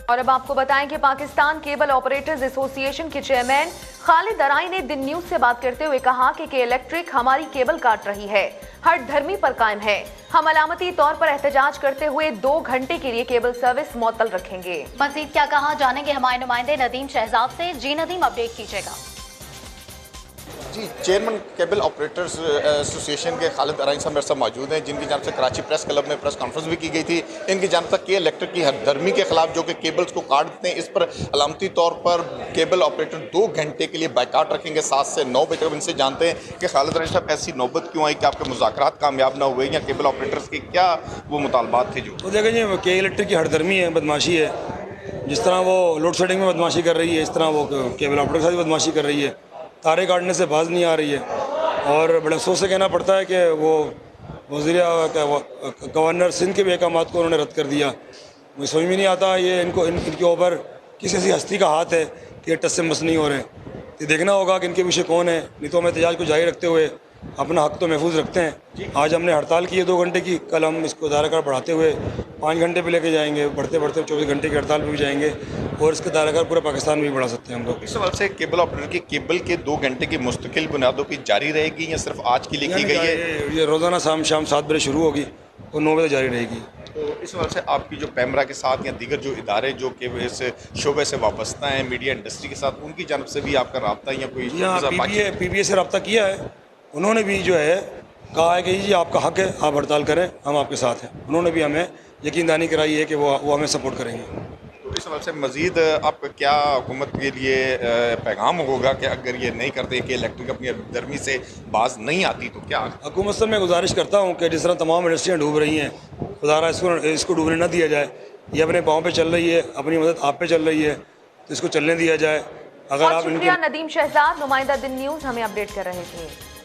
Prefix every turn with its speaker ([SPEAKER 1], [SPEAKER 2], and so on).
[SPEAKER 1] और अब आपको बताएं कि पाकिस्तान केबल ऑपरेटर्स एसोसिएशन के चेयरमैन खालिद अराई ने दिन न्यूज से बात करते हुए कहा कि के इलेक्ट्रिक हमारी केबल काट रही है, हर धर्मी पर कायम है। हम अलामती तौर पर एहतजाज करते हुए 2 घंटे के लिए केबल सर्विस मुअत्तल रखेंगे।
[SPEAKER 2] मजीद क्या कहा जानेंगे हमारे नुमाइंदे नदीम शहजाद से। जी नदीम, अपडेट कीजिएगा।
[SPEAKER 3] जी, चेयरमैन केबल ऑपरेटर्स एसोसिएशन के खालिद अराई साहब मेरे साथ मौजूद हैं, जिनकी जानब से कराची प्रेस क्लब में प्रेस कॉन्फ्रेंस भी की गई थी। इनकी जानब तक के इलेक्ट्रिक की हरधर्मी के खिलाफ जो कि केबल्स को काट देते हैं, इस पर अलामती तौर पर केबल ऑपरेटर 2 घंटे के लिए बाइकाट रखेंगे 7 से 9 बजे तक। इनसे जानते हैं कि खालिद अराई साहब ऐसी नौबत क्यों आई कि आपके मुज़ाकरात कामयाब ना हुए, या केबल ऑपरेटर्स के क्या वो मुतालबात थे? जो
[SPEAKER 4] तो देखें जी, के इलेक्ट्रिक की हरधर्मी है, बदमाशी है। जिस तरह वो लोड शेडिंग में बदमाशी कर रही है, इस तरह वो केबल ऑपरेटर के साथ बदमाशी कर रही है। तारे काटने से बाज नहीं आ रही है, और बड़े अफसोस से कहना पड़ता है कि वो गवर्नर सिंध के भी अहकाम को उन्होंने रद्द कर दिया। मुझे समझ में नहीं आता ये इनके ऊपर किस ऐसी हस्ती का हाथ है कि ये टस से मस नहीं हो रहे। ये देखना होगा कि इनके पीछे कौन है, नहीं तो हम एहतजाज को जारी रखते हुए अपना हक तो महफूज रखते हैं। आज हमने हड़ताल की है 2 घंटे की, कल हम इसको दायरा कार बढ़ाते हुए 5 घंटे पे लेके जाएंगे, बढ़ते बढ़ते 24 घंटे की हड़ताल पे भी जाएंगे, और इसका दायरा कार पूरे पाकिस्तान में भी बढ़ा सकते हैं हम लोग।
[SPEAKER 3] इस सवाल से केबल ऑपरेटर की केबल के 2 घंटे की मुस्तकिल बुनियादों की जारी रहेगी या सिर्फ आज के लिए की गई है?
[SPEAKER 4] ये रोज़ाना शाम 7 बजे शुरू होगी और 9 बजे जारी रहेगी।
[SPEAKER 3] तो इस वजह से आपकी जो पैमरा के साथ या दीगर जो इदारे जो कि इस शोबे से वाबस्ता हैं, मीडिया इंडस्ट्री के साथ, उनकी जानब से भी आपका रब्ता या कोई?
[SPEAKER 4] PBA से रब्ता किया है। उन्होंने भी जो है कहा है कि जी आपका हक है, आप हड़ताल करें, हम आपके साथ हैं। उन्होंने भी हमें यकीनदानी कराई है कि वो हमें सपोर्ट करेंगे।
[SPEAKER 3] तो इस वजह से मज़ीद आपका क्या हुकूमत के लिए पैगाम होगा कि अगर ये नहीं करते कि इलेक्ट्रिक अपनी गर्मी से बाज नहीं आती तो क्या?
[SPEAKER 4] हुकूमत से मैं गुजारिश करता हूँ कि जिस तरह तमाम इंडस्ट्रियाँ डूब रही हैं, खुदारा इसको डूबने न दिया जाए। ये अपने पाँव पे चल रही है, अपनी मदद आप पे चल रही है, तो इसको चलने दिया जाए। अगर आप
[SPEAKER 1] शुक्रिया नदीम शहजाद, नुमाइंदा दिन न्यूज़ हमें अपडेट कर रहे थे।